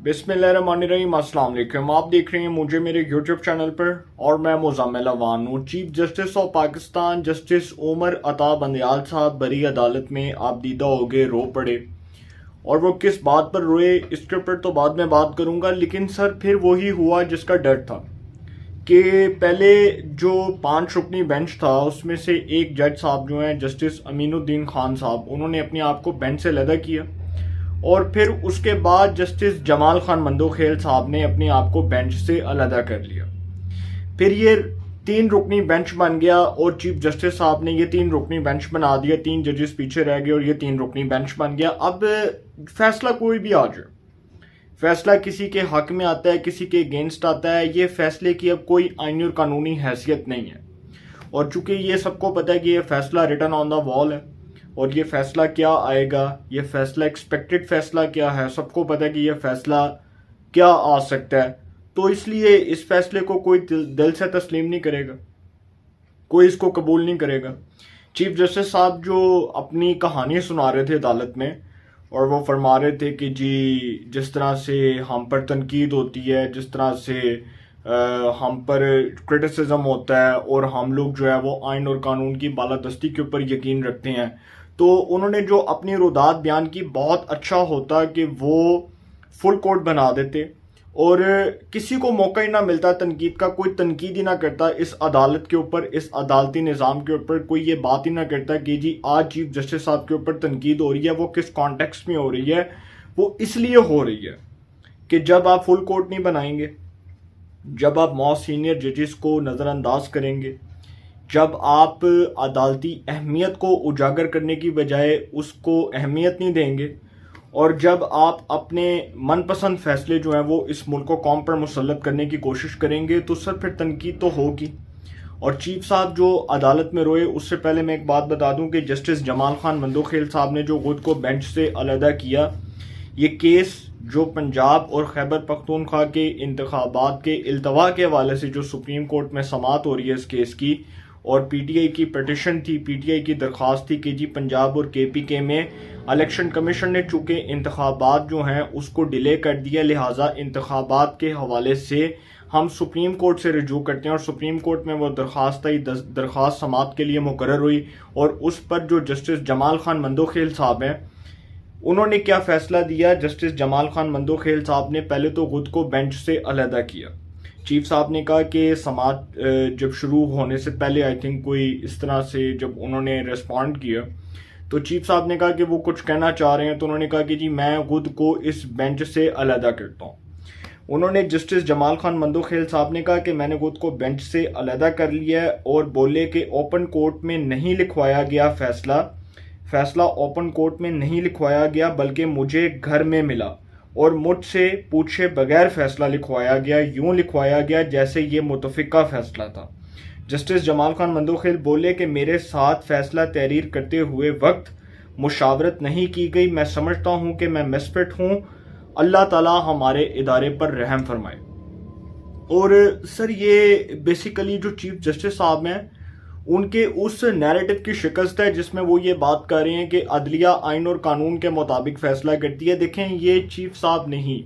बिस्मिल्लाहिर्रहमानिर्रहीम, अस्सलाम वालेकुम। आप देख रहे हैं मुझे मेरे यूट्यूब चैनल पर और मैं मुज़म्मिल अवान हूँ। Chief justice of Pakistan justice Umar Ata Bandial साहब बरी अदालत में आप दीदा हो गए, रो पड़े। और वो किस बात पर रोए इसके ऊपर तो बाद में बात करूँगा, लेकिन सर फिर वही हुआ जिसका डर था कि पहले जो 5 रुकनी बेंच था उसमें से एक जज साहब जो हैं जस्टिस अमीनुद्दीन खान साहब, उन्होंने अपने आप को बेंच से अलग किया और फिर उसके बाद जस्टिस जमाल खान मंदोखेल साहब ने अपने आप को बेंच से अलहदा कर लिया। फिर ये 3 रुकनी बेंच बन गया और चीफ जस्टिस साहब ने ये 3 रुकनी बेंच बना दिया। 3 जजेस पीछे रह गए और ये 3 रुकनी बेंच बन गया। अब फैसला कोई भी आ जाए, फैसला किसी के हक में आता है, किसी के अगेंस्ट आता है, ये फैसले की अब कोई आईनी और कानूनी हैसियत नहीं है। और चूंकि ये सबको पता है कि ये फैसला रिटन ऑन द वॉल है और ये फैसला क्या आएगा, ये फैसला एक्सपेक्टेड फैसला क्या है, सबको पता है कि ये फैसला क्या आ सकता है, तो इसलिए इस फैसले को कोई दिल से तस्लीम नहीं करेगा, कोई इसको कबूल नहीं करेगा। चीफ जस्टिस साहब जो अपनी कहानी सुना रहे थे अदालत में और वो फरमा रहे थे कि जी जिस तरह से हम पर तनकीद होती है, जिस तरह से हम पर क्रिटिसिज्म होता है और हम लोग जो है वो आइन और कानून की बालादस्ती के ऊपर यकीन रखते हैं, तो उन्होंने जो अपनी रुदात बयान की, बहुत अच्छा होता कि वो फुल कोर्ट बना देते और किसी को मौका ही ना मिलता तनकीद का, कोई तनकीद ही ना करता इस अदालत के ऊपर, इस अदालती निज़ाम के ऊपर, कोई ये बात ही ना करता कि जी आज चीफ जस्टिस साहब के ऊपर तनकीद हो रही है, वो किस कॉन्टेक्स्ट में हो रही है। वो इसलिए हो रही है कि जब आप फुल कोर्ट नहीं बनाएंगे, जब आप मोस्ट सीनियर जजेस को नज़रअंदाज करेंगे, जब आप अदालती अहमियत को उजागर करने की बजाय उसको अहमियत नहीं देंगे और जब आप अपने मनपसंद फैसले जो हैं वो इस मुल्क को कौम पर मुसल्लत करने की कोशिश करेंगे, तो सर फिर तनकीद तो होगी। और चीफ साहब जो अदालत में रोए, उससे पहले मैं एक बात बता दूं कि जस्टिस जमाल खान मंदोखेल साहब ने जो खुद को बेंच से अलहदा किया, ये केस जो पंजाब और खैबर पख्तूनख्वा के इंतखाबात के इल्तवा के हवाले से जो सुप्रीम कोर्ट में समाअत हो रही है इस केस की, और पीटीआई की पिटिशन थी, पीटीआई की दरख्वास्त थी कि जी पंजाब और केपीके में इलेक्शन कमीशन ने चूंकि इंतखाबात जो हैं उसको डिले कर दिया, लिहाजा इंतखाबात के हवाले से हम सुप्रीम कोर्ट से रजू करते हैं। और सुप्रीम कोर्ट में वो दरख्वास्त आई, दरख्वास्त समाअत के लिए मुकर्रर हुई और उस पर जो जस्टिस जमाल खान मंदोखेल साहब हैं उन्होंने क्या फैसला दिया। जस्टिस जमाल खान मंदोखेल साहब ने पहले तो खुद को बेंच से अलहदा किया। चीफ साहब ने कहा कि समाअत जब शुरू होने से पहले आई थिंक कोई इस तरह से जब उन्होंने रिस्पॉन्ड किया तो चीफ साहब ने कहा कि वो कुछ कहना चाह रहे हैं, तो उन्होंने कहा कि जी मैं खुद को इस बेंच से अलहदा करता हूँ। उन्होंने जस्टिस जमाल खान मंदोखेल साहब ने कहा कि मैंने खुद को बेंच से अलहदा कर लिया है और बोले कि ओपन कोर्ट में नहीं लिखवाया गया फैसला ओपन कोर्ट में नहीं लिखवाया गया बल्कि मुझे घर में मिला और मुझसे पूछे बगैर फैसला लिखवाया गया, यूं लिखवाया गया जैसे ये मुतफिका फैसला था। जस्टिस जमाल खान मंदोखेल बोले कि मेरे साथ फैसला तहरीर करते हुए वक्त मुशावरत नहीं की गई, मैं समझता हूं कि मैं मिसफिट हूं, अल्लाह ताला हमारे इदारे पर रहम फरमाए। और सर ये बेसिकली जो चीफ जस्टिस साहब हैं उनके उस नैरेटिव की शिकस्त है जिसमें वो ये बात कर रहे हैं कि अदलिया आइन और कानून के मुताबिक फैसला करती है। देखें, ये चीफ साहब नहीं,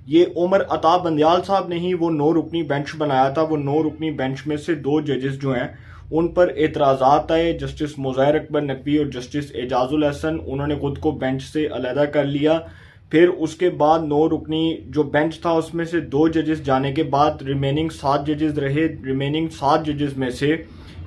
ये उमर अता बंदयाल साहब नहीं, वो 9 रुकनी बेंच बनाया था। वो 9 रुकनी बेंच में से 2 जजेस जो हैं उन पर एतराज़ात आए, जस्टिस मुज़ाहिर अकबर नकवी और जस्टिस एजाजुल हसन, उन्होंने खुद को बेंच से अलहदा कर लिया। फिर उसके बाद 9 रुकनी जो बेंच था उसमें से 2 जजेस जाने के बाद रिमेनिंग 7 जजेस रहे। रिमेनिंग 7 जजेस में से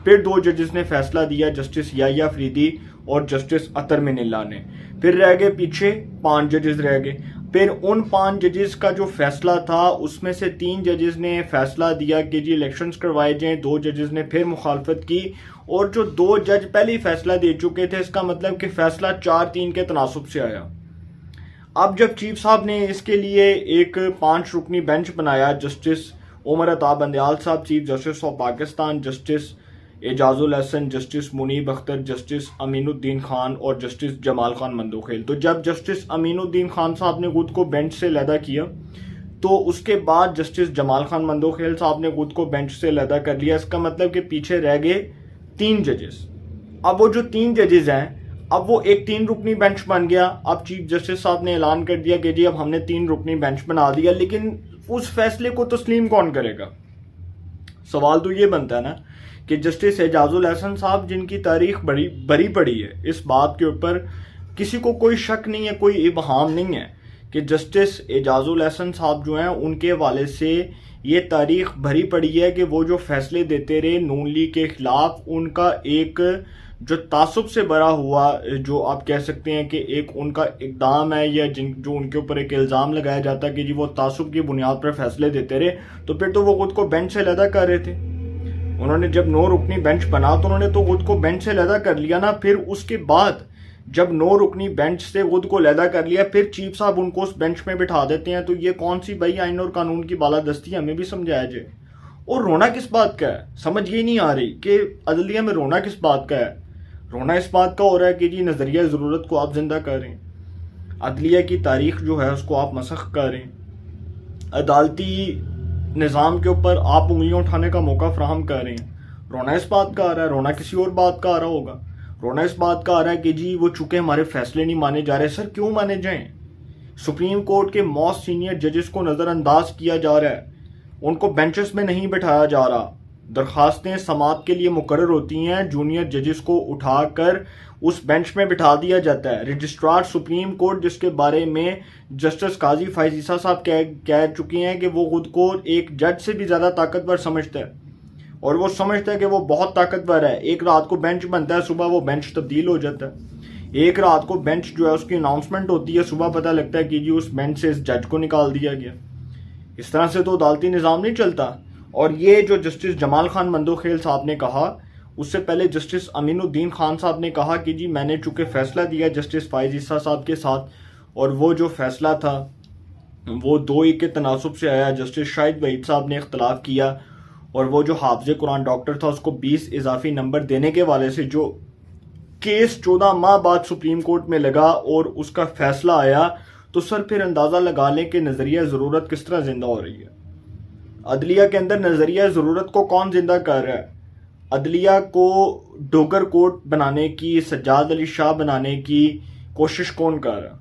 फिर 2 जजेस ने फैसला दिया, जस्टिस याया अफरीदी और जस्टिस अतर मिनिल्ला ने। फिर रह गए पीछे 5 जजेस रह गए। फिर उन 5 जजेस का जो फैसला था उसमें से 3 जजेस ने फैसला दिया कि जी इलेक्शंस करवाए जाएं, 2 जजेस ने फिर मुखालफत की और जो 2 जज पहले ही फैसला दे चुके थे, इसका मतलब कि फैसला 4-3 के तनासुब से आया। अब जब चीफ साहब ने इसके लिए एक 5 रुकनी बेंच बनाया, जस्टिस उमर अता बंदयाल साहब chief justice of Pakistan, justice Ijazul Hasan, justice Munib Akhtar, justice Aminuddin Khan और जस्टिस जमाल खान मंदोखेल। तो जब जस्टिस अमीनुद्दीन खान साहब ने खुद को बेंच से अलहदा किया तो उसके बाद जस्टिस जमाल खान मंदोखेल साहब ने खुद को बेंच से अलहदा कर लिया। इसका मतलब कि पीछे रह गए 3 जजेस। अब वो जो 3 जजेस हैं अब वो एक 3 रुकनी बेंच बन गया। अब चीफ जस्टिस साहब ने ऐलान कर दिया कि जी अब हमने 3 रुकनी बेंच बना दिया, लेकिन उस फैसले को तस्लीम कौन करेगा? सवाल तो ये बनता है ना कि जस्टिस एजाजुल हसन साहब, जिनकी तारीख बड़ी बड़ी पड़ी है, इस बात के ऊपर किसी को कोई शक नहीं है, कोई इबहाम नहीं है कि जस्टिस एजाजुल हसन साहब जो हैं उनके हवाले से ये तारीख भरी पड़ी है कि वो जो फैसले देते रहे नून लीग के खिलाफ, उनका एक जो तासुब से भरा हुआ, जो आप कह सकते हैं कि एक उनका इकदाम है, या जो उनके ऊपर एक इल्ज़ाम लगाया जाता है कि जी वो तासुब की बुनियाद पर फैसले देते रहे, तो फिर तो वो खुद को बेंच से अलहदा कर रहे थे। उन्होंने जब 9 रुकनी बेंच बना तो उन्होंने तो खुद को बेंच से अलहदा कर लिया ना। फिर उसके बाद जब 9 रुकनी बेंच से खुद को अलहदा कर लिया, फिर चीफ साहब उनको उस बेंच में बिठा देते हैं। तो ये कौन सी भाई आइन और कानून की बालादस्ती, हमें भी समझाया जाए। और रोना किस बात का है, समझ ये नहीं आ रही कि अदलिया में रोना किस बात का है। रोना इस बात का हो रहा है कि जी नजरिया ज़रूरत को आप जिंदा कर रहे हैं, अदलिया की तारीख जो है उसको आप मसख कर रहे हैं, अदालती निज़ाम के ऊपर आप उंगलियां उठाने का मौका फराहम कर रहे हैं। रोना इस बात का आ रहा है, रोना किसी और बात का आ रहा होगा। रोना इस बात का आ रहा है कि जी वो चूंकि हमारे फैसले नहीं माने जा रहे। सर क्यों माने जाएं? सुप्रीम कोर्ट के मोस्ट सीनियर जजेस को नज़रअंदाज किया जा रहा है, उनको बेंचेस में नहीं बिठाया जा रहा। दरखास्तें समात के लिए मुकर्रर होती हैं, जूनियर जजेस को उठाकर उस बेंच में बिठा दिया जाता है। रजिस्ट्रार सुप्रीम कोर्ट, जिसके बारे में जस्टिस काजी फैज ईसा साहब कह चुके हैं कि वो खुद को एक जज से भी ज़्यादा ताकतवर समझता है, और वो समझता है कि वो बहुत ताकतवर है। एक रात को बेंच बनता है, सुबह वो बेंच तब्दील हो जाता है। एक रात को बेंच जो है उसकी अनाउंसमेंट होती है, सुबह पता लगता है कि जी उस बेंच से इस जज को निकाल दिया गया। इस तरह से तो अदालती निज़ाम नहीं चलता। और ये जो जस्टिस जमाल खान मंदोखेल साहब ने कहा, उससे पहले जस्टिस अमीनुद्दीन खान साहब ने कहा कि जी मैंने चूंकि फैसला दिया जस्टिस फाइज ईसा साहब के साथ, और वो जो फैसला था वो 2-1 के तनासुब से आया। जस्टिस शाहिद वहीद साहब ने इख्तलाफ किया, और वो जो हाफिज कुरान डॉक्टर था उसको 20 इजाफी नंबर देने के वाले से जो केस 14 माह बाद सुप्रीम कोर्ट में लगा और उसका फैसला आया, तो सर फिर अंदाज़ा लगा लें कि नज़रिया ज़रूरत किस तरह जिंदा हो रही है। अदलिया के अंदर नज़रिया ज़रूरत को कौन जिंदा कर रहा है? अदलिया को डोगर कोर्ट बनाने की, सज्जाद अली शाह बनाने की कोशिश कौन कर रहा है?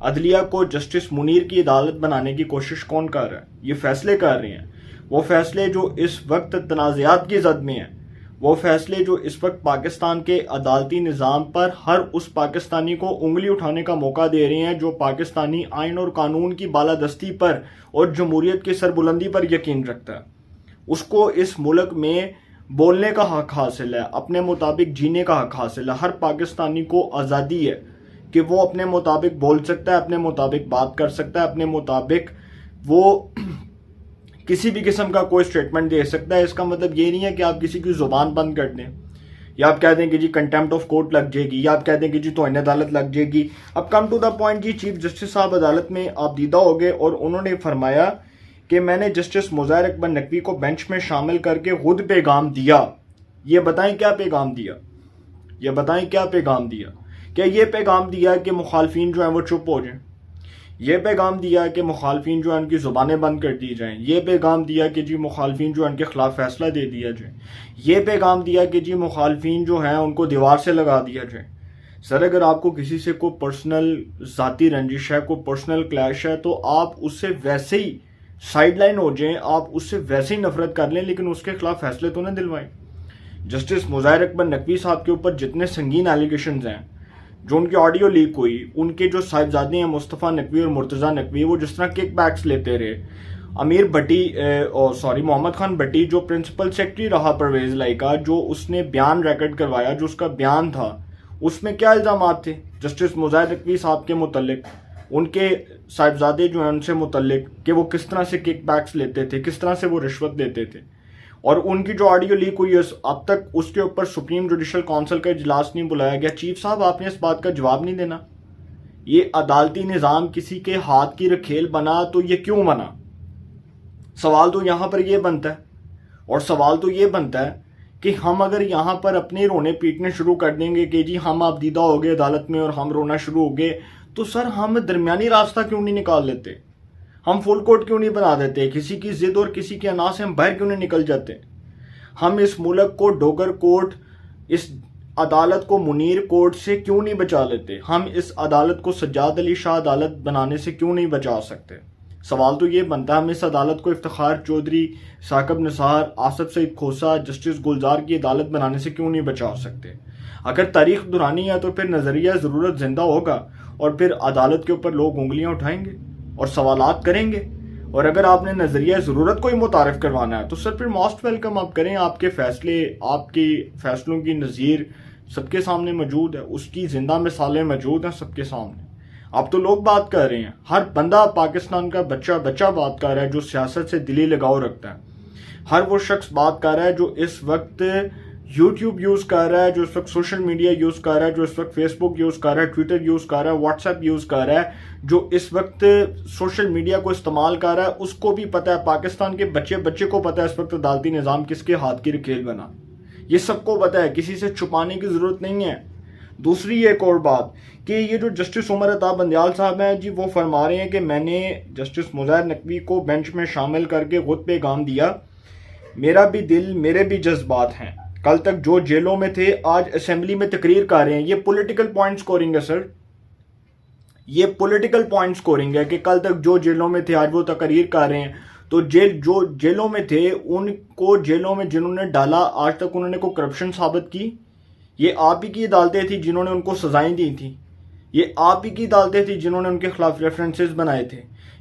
अदलिया को जस्टिस मुनीर की अदालत बनाने की कोशिश कौन कर रहा है? ये फैसले कर रहे हैं वो फैसले जो इस वक्त तनाज़ात की जद में हैं, वो फैसले जो इस वक्त पाकिस्तान के अदालती निज़ाम पर हर उस पाकिस्तानी को उंगली उठाने का मौका दे रहे हैं जो पाकिस्तानी आइन और कानून की बालादस्ती पर और जमहूरियत की सरबुलंदी पर यकीन रखता है। उसको इस मुल्क में बोलने का हक हासिल है, अपने मुताबिक जीने का हक हासिल है। हर पाकिस्तानी को आज़ादी है कि वो अपने मुताबिक बोल सकता है, अपने मुताबिक बात कर सकता है, अपने मुताबिक वो किसी भी किस्म का कोई स्टेटमेंट दे सकता है। इसका मतलब ये नहीं है कि आप किसी की जुबान बंद कर दें, या आप कह दें कि जी कंटेम्प्ट ऑफ कोर्ट लग जाएगी, या आप कह दें कि जी तौहीन अदालत लग जाएगी। अब कम टू द पॉइंट जी, चीफ जस्टिस साहब अदालत में आप दीदा हो गए और उन्होंने फरमाया कि मैंने जस्टिस मुज़ाहिर अकबर नकवी को बेंच में शामिल करके खुद पैगाम दिया। ये बताएं क्या पैगाम दिया? ये बताएं क्या पैगाम दिया? क्या ये पैगाम दिया कि मुखालफिन जो है वो चुप हो जाएं? ये पैगाम दिया कि मुखालफिन जो है उनकी ज़ुबानें बंद कर दी जाएं? ये पैगाम दिया कि जी मुखालफिन जो है उनके खिलाफ फैसला दे दिया जाए? ये पैगाम दिया कि जी मुखालफिन जो हैं उनको दीवार से लगा दिया जाए? सर अगर आपको किसी से कोई पर्सनल ज़ाती रंजिश है, कोई पर्सनल क्लैश है, तो आप उससे वैसे ही साइडलाइन हो जाएं, आप उससे वैसे ही नफरत कर लें, लेकिन उसके खिलाफ फैसले तो न दिलवाएं। जस्टिस मुज़ाहिर अकबर नकवी साहब के ऊपर जितने संगीन एलिगेशंस हैं, जो उनकी ऑडियो लीक हुई, उनके जो साहिबजादे हैं मुस्तफ़ा नकवी और मुर्तज़ा नकवी, वो जिस तरह किक बैक्स लेते रहे, अमीर भट्टी मोहम्मद खान भट्टी जो प्रिंसिपल सेक्रेटरी रहा परवेज़ लाई का, जो उसने बयान रिकॉर्ड करवाया, जो उसका बयान था, उसमें क्या इल्ज़ामात थे जस्टिस मुज़ाहिर नकवी साहब के मुतल्लिक, उनके साहिबजादे जो हैं उनसे मुतल्लिक, कि वो किस तरह से किक बैक्स लेते थे, किस तरह से वो रिश्वत देते थे। और उनकी जो ऑडियो लीक हुई है अब तक उसके ऊपर सुप्रीम जुडिशल काउंसिल का इजलास नहीं बुलाया गया। चीफ साहब आपने इस बात का जवाब नहीं देना? ये अदालती निज़ाम किसी के हाथ की रखेल बना तो ये क्यों बना? सवाल तो यहाँ पर ये बनता है, और सवाल तो ये बनता है कि हम अगर यहाँ पर अपने रोने पीटने शुरू कर देंगे कि जी हम आप दीदा हो गए अदालत में और हम रोना शुरू हो गए, तो सर हम दरमियानी रास्ता क्यों नहीं निकाल लेते? हम फुल कोर्ट क्यों नहीं बना देते? किसी की जिद और किसी के अना से हम बाहर क्यों नहीं निकल जाते? हम इस मुल्क को डोगर कोर्ट, इस अदालत को मुनीर कोर्ट से क्यों नहीं बचा लेते? हम इस अदालत को सज्जाद अली शाह अदालत बनाने से क्यों नहीं बचा सकते? सवाल तो ये बनता है, हम इस अदालत को इफ्तिखार चौधरी, साकिब निसार, आसिफ सईद खोसा, जस्टिस गुलजार की अदालत बनाने से क्यों नहीं बचा सकते? अगर तारीख दुरानी है तो फिर नज़रिया ज़रूरत जिंदा होगा और फिर अदालत के ऊपर लोग उंगलियां उठाएंगे और सवालात करेंगे। और अगर आपने नज़रिया ज़रूरत को ही मुतारिफ करवाना है तो सर फिर मोस्ट वेलकम आप करें। आपके फैसले, आपके फैसलों की नज़ीर सबके सामने मौजूद है, उसकी जिंदा मिसालें मौजूद हैं सबके सामने। अब तो लोग बात कर रहे हैं, हर बंदा पाकिस्तान का बच्चा बात कर रहा है जो सियासत से दिली लगाव रखता है। हर वो शख्स बात कर रहा है जो इस वक्त यूट्यूब यूज़ कर रहा है, जो इस वक्त सोशल मीडिया यूज़ कर रहा है, जो इस वक्त फेसबुक यूज़ कर रहा है, ट्विटर यूज़ कर रहा है, व्हाट्सएप यूज़ कर रहा है, जो इस वक्त सोशल मीडिया को इस्तेमाल कर रहा है। उसको भी पता है, पाकिस्तान के बच्चे को पता है इस वक्त अदालती निज़ाम किसके हाथ की रखेल बना। ये सबको पता है, किसी से छुपाने की ज़रूरत नहीं है। दूसरी एक और बात कि ये जो जस्टिस उमर अता बंदियाल साहब हैं जी, वो फरमा रहे हैं कि मैंने जस्टिस मुज़ाहिर नकवी को बेंच में शामिल करके खुद पैगाम दिया, मेरा भी दिल मेरे भी जज्बात हैं। कल तक जो जेलों में थे आज असेंबली में तकरीर कर रहे हैं। ये पॉलिटिकल पॉइंट स्कोरिंग है सर, ये पॉलिटिकल पॉइंट स्कोरिंग है कि कल तक जो जेलों में थे आज वो तकरीर कर रहे हैं। तो जो जेलों में थे उनको जेलों में जिन्होंने डाला आज तक उन्होंने को करप्शन साबित की? ये आप ही की अदालतें थी जिन्होंने उनको सजाएं दी थी। ये आप ही की अदालतें थी जिन्होंने उनके खिलाफ रेफरेंसेस बनाए थे।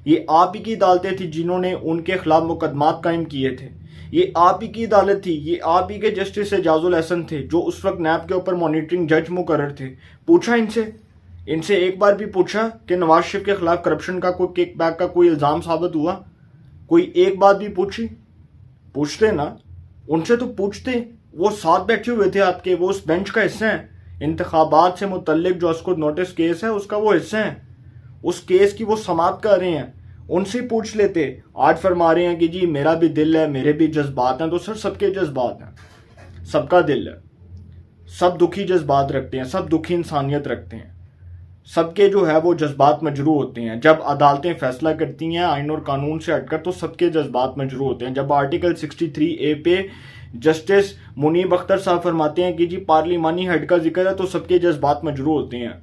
ये आप ही की अदालतें थी जिन्होंने उनके खिलाफ मुकदमात कायम किए थे। ये आप ही की अदालत थी, ये आप ही के जस्टिस एजाजुल हसन थे जो उस वक्त नैब के ऊपर मॉनिटरिंग जज मुकर्रर थे। पूछा इनसे एक बार भी पूछा कि नवाज शरीफ के खिलाफ करप्शन का कोई किकबैक का कोई इल्ज़ाम साबित हुआ? कोई एक बात भी पूछते ना, उनसे तो पूछते। वो साथ बैठे हुए थे आपके, वो उस बेंच का हिस्सा है। इंतखाबात से मुतल्लिक जो उसको नोटिस केस है उसका वो हिस्सा है, उस केस की वो समाप्त कर रहे हैं। उनसे पूछ लेते। आज फरमा रहे हैं कि जी मेरा भी दिल है मेरे भी जज्बात हैं। तो सर सबके जज्बात हैं, सबका दिल है, सब दुखी जज्बात रखते हैं, सब दुखी इंसानियत रखते हैं, सबके जो है वो जज्बात मजरू होते हैं। जब अदालतें फैसला करती हैं आइन और कानून से हटकर तो सबके जज्बात मजरू होते हैं। जब आर्टिकल 63A पे जस्टिस मुनीब अख्तर साहब फरमाते हैं कि जी पार्लिमानी हद का जिक्र है तो सबके जज्बात मजरू होते हैं।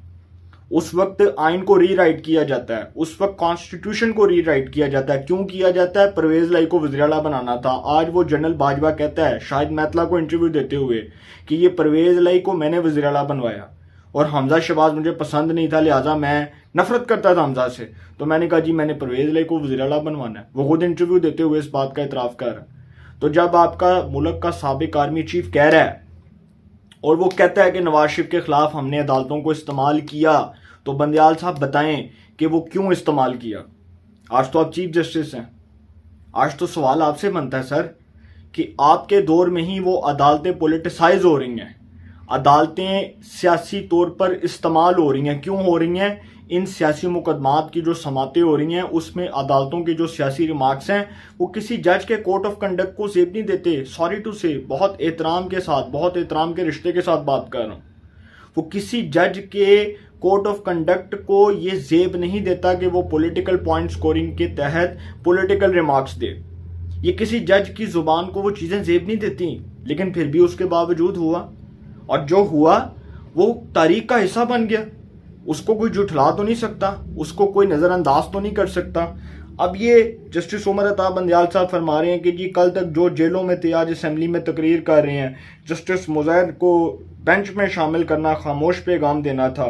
उस वक्त आइन को रीराइट किया जाता है, उस वक्त कॉन्स्टिट्यूशन को रीराइट किया जाता है। क्यों किया जाता है? परवेज लाई को वज़ीर आला बनाना था। आज वो जनरल बाजवा कहता है शाहिद मैतला को इंटरव्यू देते हुए कि ये परवेज लाई को मैंने वज़ीर आला बनवाया और हमजा शहबाज मुझे पसंद नहीं था, लिहाजा मैं नफरत करता था हमजा से, तो मैंने कहा जी मैंने परवेज लाई को वज़ीर आला बनवाना है। वो खुद इंटरव्यू देते हुए इस बात का इतराफ़ कर रहा है। तो जब आपका मुल्क का साबिक आर्मी चीफ कह रहा है और वो कहता है कि नवाज शरीफ के खिलाफ हमने अदालतों को इस्तेमाल किया, तो बंदियाल साहब बताएं कि वो क्यों इस्तेमाल किया। आज तो आप चीफ जस्टिस हैं, आज तो सवाल आपसे बनता है सर कि आपके दौर में ही वो अदालतें पॉलिटिसाइज हो रही हैं, अदालतें सियासी तौर पर इस्तेमाल हो रही हैं। क्यों हो रही हैं? इन सियासी मुकदमात की जो समातें हो रही हैं उसमें अदालतों के जो सियासी रिमार्क्स हैं वो किसी जज के कोड ऑफ कंडक्ट को जेब नहीं देते। सॉरी टू से, बहुत एहतराम के साथ, बहुत एहतराम के रिश्ते के साथ बात कर रहा हूँ, वो किसी जज के कोड ऑफ कंडक्ट को ये जेब नहीं देता कि वो पॉलिटिकल पॉइंट स्कोरिंग के तहत पॉलिटिकल रिमार्क्स दे। ये किसी जज की जुबान को वो चीज़ें जेब नहीं देती, लेकिन फिर भी उसके बावजूद हुआ, और जो हुआ वो तारीख का हिस्सा बन गया। उसको कोई जुठला तो नहीं सकता, उसको कोई नज़रअंदाज तो नहीं कर सकता। अब ये जस्टिस उमर अता बंदियाल साहब फरमा रहे हैं कि जी कल तक जो जेलों में थे आज असेंबली में तकरीर कर रहे हैं, जस्टिस मुज़ाहिर को बेंच में शामिल करना खामोश पैगाम देना था।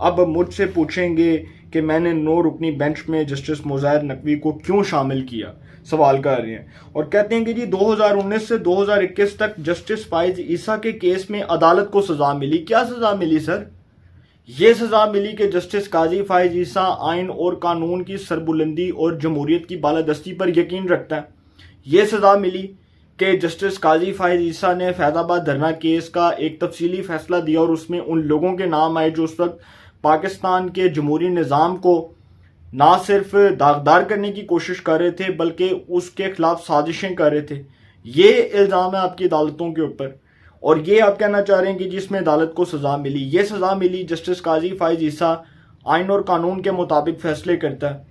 अब मुझसे पूछेंगे कि मैंने 9 रुकनी बेंच में जस्टिस मुज़ाहिर नकवी को क्यों शामिल किया, सवाल कर रहे हैं। और कहते हैं कि जी 2019 से 2021 तक जस्टिस फाइज ईसा के केस में अदालत को सज़ा मिली। क्या सज़ा मिली सर? ये सज़ा मिली कि जस्टिस काजी फाइज ईसा आइन और कानून की सरबुलंदी और जमहूरियत की बालादस्ती पर यकीन रखता है। ये सज़ा मिली कि जस्टिस काजी फाइज ईसा ने फैज़ाबाद धरना केस का एक तफसीली फैसला दिया और उसमें उन लोगों के नाम आए जो उस वक्त पाकिस्तान के जमहूरी निज़ाम को ना सिर्फ दागदार करने की कोशिश कर रहे थे बल्कि उसके खिलाफ साजिशें कर रहे थे। ये इल्ज़ाम है आपकी अदालतों के ऊपर, और ये आप कहना चाह रहे हैं कि जिसमें अदालत को सज़ा मिली। ये सज़ा मिली, जस्टिस काजी फाइज ईसा आइन और कानून के मुताबिक फैसले करता है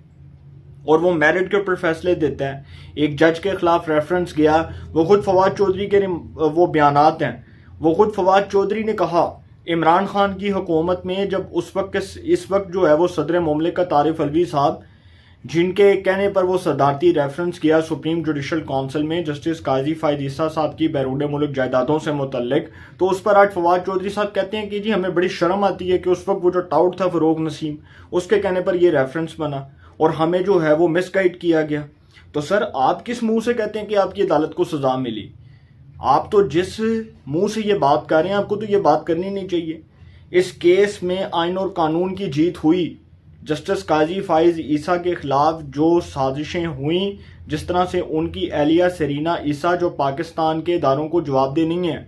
और वो मेरिट के ऊपर फैसले देता है। एक जज के खिलाफ रेफरेंस गया, वो खुद फवाद चौधरी के वो बयानात हैं, वो खुद फवाद चौधरी ने कहा इमरान खान की हुकूमत में जब इस वक्त जो है वो सदर मुमलिकत आरिफ अलवी साहब, जिनके कहने पर वो सदारती रेफरेंस किया सुप्रीम जुडिशल काउंसिल में जस्टिस काजी फायद ईसा साहब की बैरून मुल्क जायदादों से मुतल्लिक, तो उस पर आज फवाद चौधरी साहब कहते हैं कि जी हमें बड़ी शर्म आती है कि उस वक्त वो जो टाउट था फरोग नसीम, उसके कहने पर ये रेफरेंस बना और हमें जो है वो मिसगाइड किया गया। तो सर आप किस मुंह से कहते हैं कि आपकी अदालत को सजा मिली? आप तो जिस मुंह से ये बात कर रहे हैं आपको तो ये बात करनी नहीं चाहिए। इस केस में आइन और कानून की जीत हुई। जस्टिस काजी फाइज ईसा के खिलाफ जो साजिशें हुई, जिस तरह से उनकी एहलिया सरीना ईसा जो पाकिस्तान के इदारों को जवाबदेह नहीं है,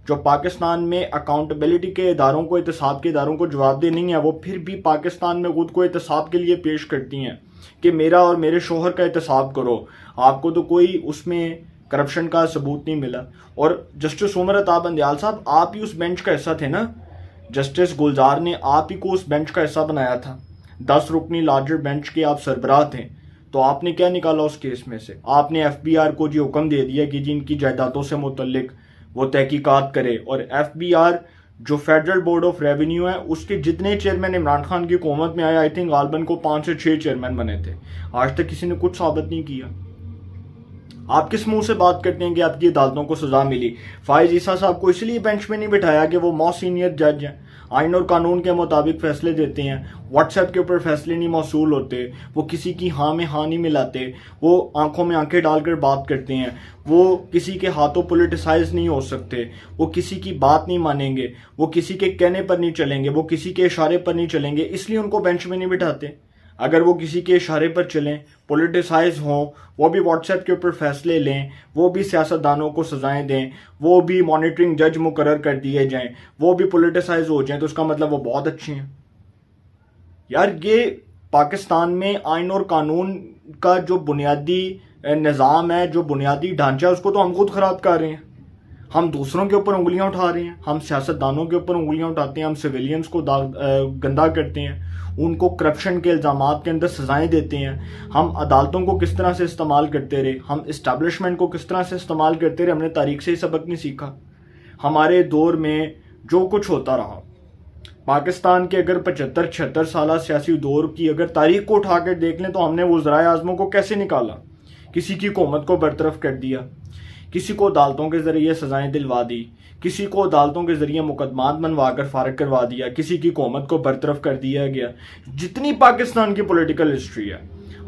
जो पाकिस्तान में अकाउंटेबिलिटी के इदारों को, एहतसाब के इदारों को जवाबदेह नहीं है, वो फिर भी पाकिस्तान में खुद को एहतसाब के लिए पेश करती हैं कि मेरा और मेरे शोहर का एहतसाब करो। आपको तो कोई उसमें करप्शन का सबूत नहीं मिला। और जस्टिस उमर अता बंदयाल साहब, आप ही उस बेंच का हिस्सा थे ना। जस्टिस गुलजार ने आप ही को उस बेंच का हिस्सा बनाया था। 10 रुकनी लार्जर बेंच के आप सरबराह थे। तो आपने क्या निकाला उस केस में से? आपने FBI को जी हुक्म दे दिया कि जी इनकी जायदादों से मुतल्लिक वो तहकीकात करे। और FBI जो फेडरल बोर्ड ऑफ रेवेन्यू है, उसके जितने चेयरमैन इमरान खान की हुकूमत में आए, आई थिंक गालबन को 5 से 6 चेयरमैन बने थे। आज तक किसी ने कुछ साबित नहीं किया। आप किस मुंह से बात करते हैं कि आपकी अदालतों को सजा मिली? फाइज ईसा साहब को इसलिए बेंच में नहीं बिठाया कि वो मोस्ट सीनियर जज हैं, आइन और कानून के मुताबिक फैसले देते हैं, व्हाट्सएप के ऊपर फैसले नहीं मौसूल होते, वो किसी की हाँ में हाँ नहीं मिलाते, वो आंखों में आंखें डालकर बात करते हैं, वो किसी के हाथों पोलिटिसाइज नहीं हो सकते, वो किसी की बात नहीं मानेंगे, वो किसी के कहने पर नहीं चलेंगे, वो किसी के इशारे पर नहीं चलेंगे, इसलिए उनको बेंच में नहीं बिठाते। अगर वो किसी के इशारे पर चलें, पोलिटिसाइज हों, वो भी व्हाट्सएप के ऊपर फैसले लें, वो भी सियासतदानों को सजाएं दें, वो भी मॉनिटरिंग जज मुकर्रर कर दिए जाएं, वो भी पोलिटिसाइज हो जाएं, तो उसका मतलब वो बहुत अच्छे हैं। यार ये पाकिस्तान में आइन और कानून का जो बुनियादी निज़ाम है, जो बुनियादी ढांचा है, उसको तो हम खुद ख़राब कर रहे हैं। हम दूसरों के ऊपर उंगलियां उठा रहे हैं, हम सियासतदानों के ऊपर उंगलियां उठाते हैं, हम सिविलियंस को गंदा करते हैं, उनको करप्शन के इल्ज़ामात के अंदर सजाएं देते हैं। हम अदालतों को किस तरह से इस्तेमाल करते रहे, हम इस्टेब्लिशमेंट को किस तरह से इस्तेमाल करते रहे, हमने तारीख से ही सबक नहीं सीखा। हमारे दौर में जो कुछ होता रहा, पाकिस्तान के अगर 75-76 साल सियासी दौर की अगर तारीख को उठा कर देख लें तो हमने वज़राए आज़मों को कैसे निकाला, किसी की हुकूमत को बरतरफ कर दिया, किसी को अदालतों के ज़रिए सजाएं दिलवा दी, किसी को अदालतों के ज़रिए मुकदमात बनवा कर फारग करवा दिया, किसी की हुकूमत को बरतरफ कर दिया गया। जितनी पाकिस्तान की पॉलिटिकल हिस्ट्री है,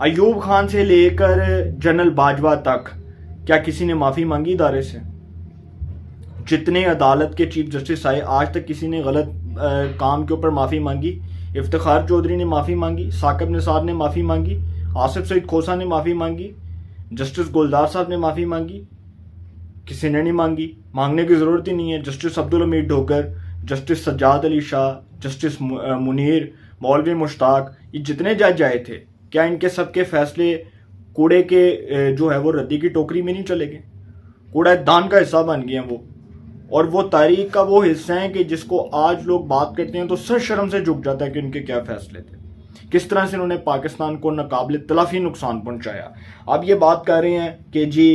अयूब खान से लेकर जनरल बाजवा तक, क्या किसी ने माफ़ी मांगी इदारे से? जितने अदालत के चीफ जस्टिस आए, आज तक किसी ने गलत काम के ऊपर माफ़ी मांगी? इफ्तिखार चौधरी ने माफ़ी मांगी, साकिब निसार ने माफ़ी मांगी, आसिफ सईद खोसा ने माफ़ी मांगी, जस्टिस गुलजार साहब ने माफ़ी मांगी? किसी ने नहीं मांगी, मांगने की ज़रूरत ही नहीं है। जस्टिस अब्दुल हमीद ढोकर, जस्टिस सज्जाद अली शाह, जस्टिस मुनीर, मौलवी मुश्ताक, ये जितने जज आए थे, क्या इनके सबके फैसले कूड़े के जो है वो रद्दी की टोकरी में नहीं चले गए? कूड़ादान का हिस्सा बन गए हैं वो, और वो तारीख का वो हिस्सा है कि जिसको आज लोग बात करते हैं तो सर शर्म से झुक जाता है कि उनके क्या फैसले थे, किस तरह से उन्होंने पाकिस्तान को नाकाबिल तलाफी नुकसान पहुंचाया। अब ये बात कर रहे हैं कि जी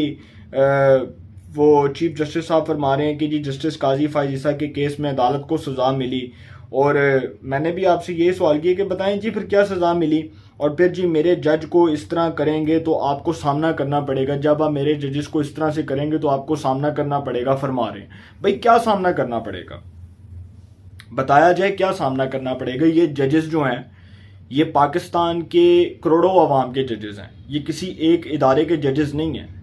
वो चीफ जस्टिस साहब फरमा रहे हैं कि जी जस्टिस काजी फायज ईसा के केस में अदालत को सज़ा मिली, और मैंने भी आपसे ये सवाल किया कि बताएं जी फिर क्या सज़ा मिली, और फिर जी मेरे जज को इस तरह करेंगे तो आपको सामना करना पड़ेगा, जब आप मेरे जजेस को इस तरह से करेंगे तो आपको सामना करना पड़ेगा, फरमा रहे हैं। भाई क्या सामना करना पड़ेगा, बताया जाए क्या सामना करना पड़ेगा। ये जजेस जो हैं ये पाकिस्तान के करोड़ों अवाम के जजेस हैं, ये किसी एक इदारे के जजेस नहीं हैं।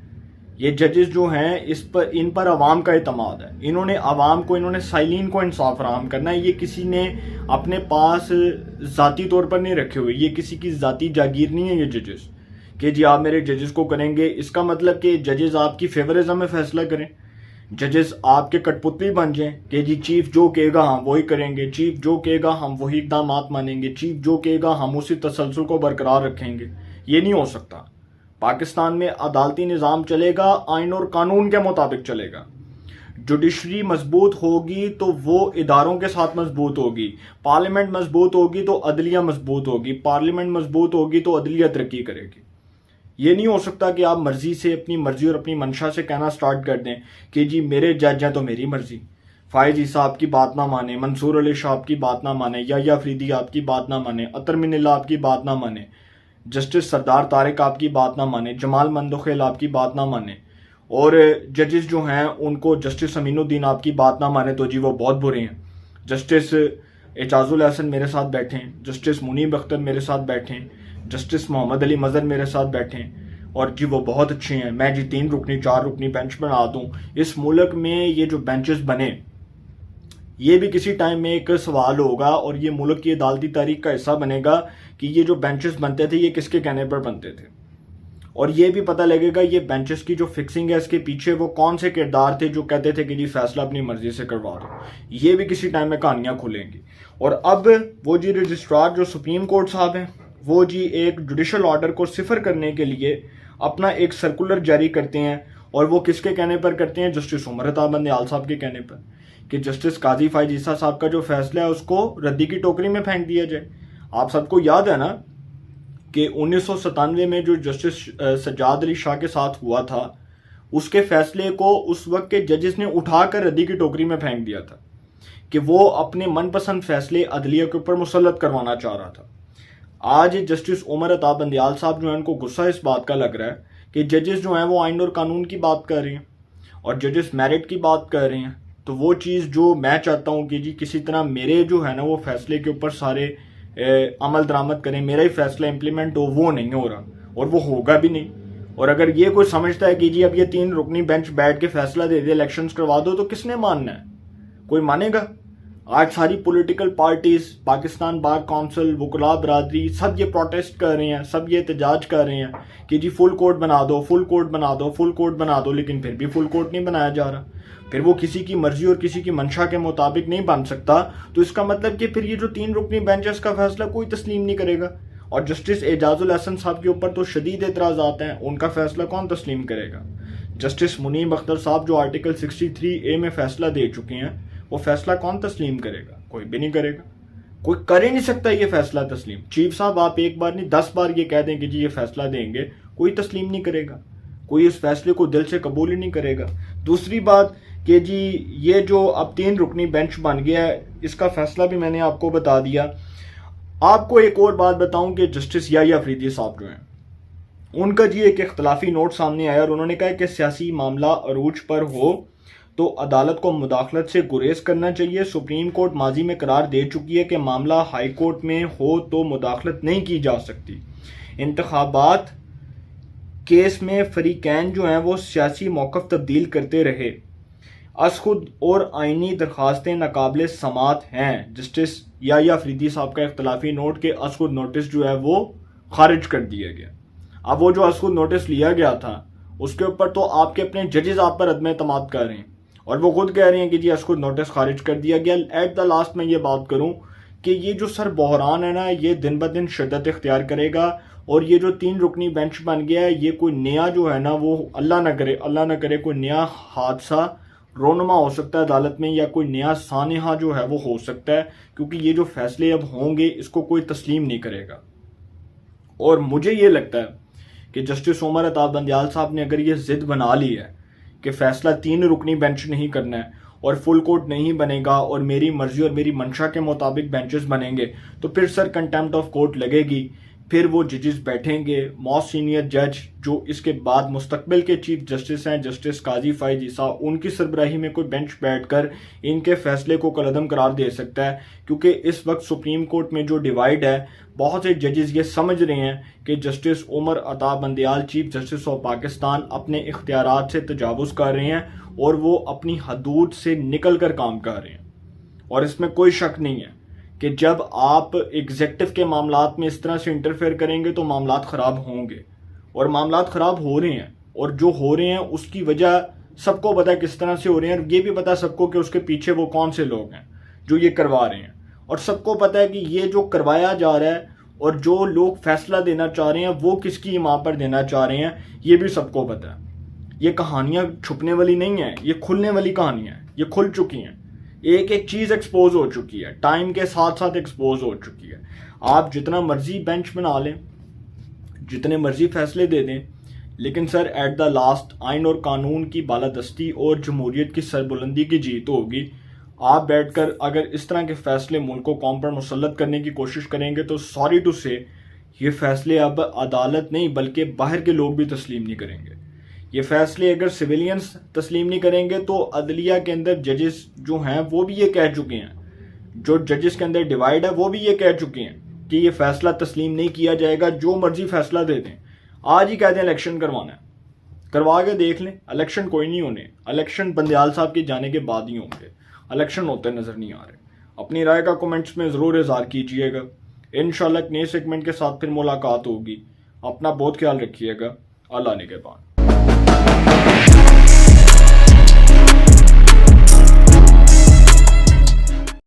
ये जजेस जो हैं इन पर अवाम का एतमाद है, इन्होंने अवाम को, इन्होंने साइलिन को इंसाफ फराहम करना है। ये किसी ने अपने पास ज़ाती तौर पर नहीं रखे हुए, ये किसी की ज़ाती जागीर नहीं है ये जजेस कि जी आप मेरे जजेस को करेंगे, इसका मतलब कि जजेस आपकी फेवरिज्म में फैसला करें, जजेस आपके कठपुतली बन जाएं कि जी चीफ जो कहेगा हम वही करेंगे, चीफ जो कहेगा हम वही इक़दाम मानेंगे, चीफ जो कहेगा हम उसी तसलसल को बरकरार रखेंगे। ये नहीं हो सकता। पाकिस्तान में अदालती निज़ाम चलेगा, आइन और कानून के मुताबिक चलेगा। जुडिशरी मजबूत होगी तो वो इदारों के साथ मजबूत होगी, पार्लियामेंट मजबूत होगी तो अदलिया मजबूत होगी, पार्लियामेंट मजबूत होगी तो अदलिया तरक्की करेगी। ये नहीं हो सकता कि आप मर्जी से, अपनी मर्जी और अपनी मंशा से कहना स्टार्ट कर दें कि जी मेरे जज हैं तो मेरी मर्जी, फायज ईसा आपकी बात ना माने, मंसूर अली शाह आपकी बात ना माने, या अफरीदी आपकी बात ना माने, अतर मिनिल्ला आपकी बात ना माने, जस्टिस सरदार तारिक आपकी बात ना माने, जमाल मंदोखेल आपकी बात ना माने, और जजेस जो हैं उनको जस्टिस अमीनुद्दीन आपकी बात ना माने, तो जी वो बहुत बुरे हैं। जस्टिस एजाजुल हसन मेरे साथ बैठे हैं, जस्टिस मुनीब अख्तर मेरे साथ बैठे हैं, जस्टिस मोहम्मद अली मजहर मेरे साथ बैठे हैं, और जी वो बहुत अच्छे हैं। मैं जी 3 रुकनी 4 रुकनी बेंच बना दूं। इस मुल्क में ये जो बेंचेस बने, ये भी किसी टाइम में एक सवाल होगा और ये मुल्क की अदालती तारीख का हिस्सा बनेगा कि ये जो बेंचेस बनते थे ये किसके कहने पर बनते थे, और ये भी पता लगेगा ये बेंचेस की जो फिक्सिंग है इसके पीछे वो कौन से किरदार थे जो कहते थे कि जी फैसला अपनी मर्जी से करवा दो। ये भी किसी टाइम में कहानियां खुलेंगी। और अब वो जी रजिस्ट्रार जो सुप्रीम कोर्ट साहब हैं, वो जी एक जुडिशल ऑर्डर को सिफर करने के लिए अपना एक सर्कुलर जारी करते हैं, और वो किसके कहने पर करते हैं? जस्टिस उमर अता बंदयाल साहब के कहने पर, कि जस्टिस काजी फायज ईसा साहब का जो फैसला है उसको रद्दी की टोकरी में फेंक दिया जाए। आप सबको याद है ना कि 1997 में जो जस्टिस सज्जाद अली शाह के साथ हुआ था, उसके फैसले को उस वक्त के जजेस ने उठाकर रद्दी की टोकरी में फेंक दिया था कि वो अपने मनपसंद फैसले अदलिया के ऊपर मुसल्लत करवाना चाह रहा था। आज जस्टिस उमर अता बंदयाल साहब जो है उनको गुस्सा इस बात का लग रहा है कि जजेस जो हैं वो आइन और कानून की बात कर रहे हैं और जजेस मेरिट की बात कर रहे हैं। तो वो चीज़ जो मैं चाहता हूँ कि जी किसी तरह मेरे जो है ना वो फैसले के ऊपर सारे अमल दरामद करें, मेरा ही फैसला इंप्लीमेंट हो, वो नहीं हो रहा और वो होगा भी नहीं। और अगर ये कोई समझता है कि जी अब ये 3 रुकनी बेंच बैठ के फैसला दे दे, इलेक्शंस करवा दो, तो किसने मानना है? कोई मानेगा? आज सारी political parties, Pakistan bar council, वकला बरादरी, सब ये प्रोटेस्ट कर रहे हैं, सब ये एहतजाज कर रहे हैं कि जी फुल कोर्ट बना दो, फुल कोर्ट बना दो, फुल कोर्ट बना दो, लेकिन फिर भी फुल कोर्ट नहीं बनाया जा रहा। फिर वो किसी की मर्जी और किसी की मंशा के मुताबिक नहीं बन सकता, तो इसका मतलब कि फिर ये जो 3 रुकनी बेंचेस का फैसला कोई तस्लीम नहीं करेगा। और जस्टिस एजाजुल हसन साहब के ऊपर तो शदीद एतराज़ात हैं, उनका फैसला कौन तस्लीम करेगा? जस्टिस मुनीब अख्तर साहब जो आर्टिकल 63A में फैसला दे चुके हैं, वो फैसला कौन तस्लीम करेगा? कोई भी नहीं करेगा, कोई कर ही नहीं सकता ये फैसला तस्लीम। चीफ साहब आप एक बार नहीं 10 बार ये कह दें कि जी ये फैसला देंगे, कोई तस्लीम नहीं करेगा, कोई इस फैसले को दिल से कबूल ही नहीं करेगा। दूसरी बात कि जी ये जो अब 3 रुकनी बेंच बन गया है, इसका फैसला भी मैंने आपको बता दिया। आपको एक और बात बताऊं कि जस्टिस या अफरीदी साहब जो हैं, उनका जी एक इख्तलाफी नोट सामने आया और उन्होंने कहा कि सियासी मामला अरूज पर हो तो अदालत को मुदाखलत से गुरेज करना चाहिए। सुप्रीम कोर्ट माजी में करार दे चुकी है कि मामला हाई कोर्ट में हो तो मुदाखलत नहीं की जा सकती। इंतखाबात केस में फरीकैन जो हैं वो सियासी मौक़िफ़ तब्दील करते रहे, असखुद और आइनी दरखास्तें नाकाबिले समात हैं। जस्टिस या अफरीदी साहब का इख्तलाफी नोट के असखुद नोटिस जो है वो खारिज कर दिया गया। अब वो जो असखुद नोटिस लिया गया था उसके ऊपर तो आपके अपने जजेस आप पर अदम एतमाद कर रहे हैं और वो खुद कह रहे हैं कि जी असखुद नोटिस खारिज कर दिया गया। एट द लास्ट में ये बात करूं कि ये जो सर बहरान है ना, ये दिन ब दिन शिद्दत इख्तियार करेगा और ये जो 3 रुकनी बेंच बन गया है, ये कोई नया जो है ना वो अल्लाह ना करे कोई नया हादसा रोनमा हो सकता है अदालत में, या कोई नया सानहा जो है वो हो सकता है, क्योंकि ये जो फैसले अब होंगे इसको कोई तस्लीम नहीं करेगा। और मुझे ये लगता है कि जस्टिस उमर अता बंदयाल साहब ने अगर ये जिद बना ली है कि फैसला 3 रुकनी बेंच नहीं करना है और फुल कोर्ट नहीं बनेगा और मेरी मर्जी और मेरी मंशा के मुताबिक बेंचेस बनेंगे, तो फिर सर कंटेम्प्ट ऑफ कोर्ट लगेगी। फिर वो जजेस बैठेंगे, मोस्ट सीनियर जज जो इसके बाद मुस्तकबिल के चीफ जस्टिस हैं, जस्टिस काजी फायज ईसा, उनकी सरबराही में कोई बेंच बैठकर इनके फैसले को कलअदम करार दे सकता है। क्योंकि इस वक्त सुप्रीम कोर्ट में जो डिवाइड है, बहुत से जजेस ये समझ रहे हैं कि justice Umar Ata Bandial chief justice of Pakistan अपने इख्तियारात से तजावुज़ कर रहे हैं और वो अपनी हदूद से निकल कर काम कर रहे हैं। और इसमें कोई शक नहीं है कि जब आप एग्जेक्टिव के मामलात में इस तरह से इंटरफेयर करेंगे तो मामलात ख़राब होंगे, और मामलात ख़राब हो रहे हैं। और जो हो रहे हैं उसकी वजह सबको पता है किस तरह से हो रहे हैं, और ये भी पता है सबको कि उसके पीछे वो कौन से लोग हैं जो ये करवा रहे हैं। और सबको पता है कि ये जो करवाया जा रहा है और जो लोग फैसला देना चाह रहे हैं वो किसकी इमां पर देना चाह रहे हैं, ये भी सबको पता है। ये कहानियाँ छुपने वाली नहीं है, ये खुलने वाली कहानियाँ हैं, ये खुल चुकी हैं। एक एक चीज़ एक्सपोज हो चुकी है, टाइम के साथ साथ एक्सपोज हो चुकी है। आप जितना मर्जी बेंच बना लें, जितने मर्जी फैसले दे दें, लेकिन सर एट द लास्ट आइन और कानून की बालादस्ती और जमहूरियत की सरबुलंदी की जीत होगी। आप बैठकर अगर इस तरह के फैसले मुल्क को कौम पर मुसल्लत करने की कोशिश करेंगे तो सॉरी टू से ये फैसले अब अदालत नहीं बल्कि बाहर के लोग भी तस्लीम नहीं करेंगे। ये फैसले अगर सिविलियंस तस्लीम नहीं करेंगे तो अदलिया के अंदर जजेस जो हैं वो भी ये कह चुके हैं, जो जजेस के अंदर डिवाइड है वो भी ये कह चुके हैं कि ये फैसला तस्लीम नहीं किया जाएगा, जो मर्जी फैसला दे दें। आज ही कहते हैं इलेक्शन करवाना है, करवा के देख लें। इलेक्शन कोई नहीं होने, इलेक्शन बंदियाल साहब के जाने के बाद ही होंगे, इलेक्शन होते नजर नहीं आ रहे। अपनी राय का कमेंट्स में ज़रूर इज़हार कीजिएगा। इंशाल्लाह एक नए सेगमेंट के साथ फिर मुलाकात होगी। अपना बहुत ख्याल रखिएगा। अल्लाह निगहबान।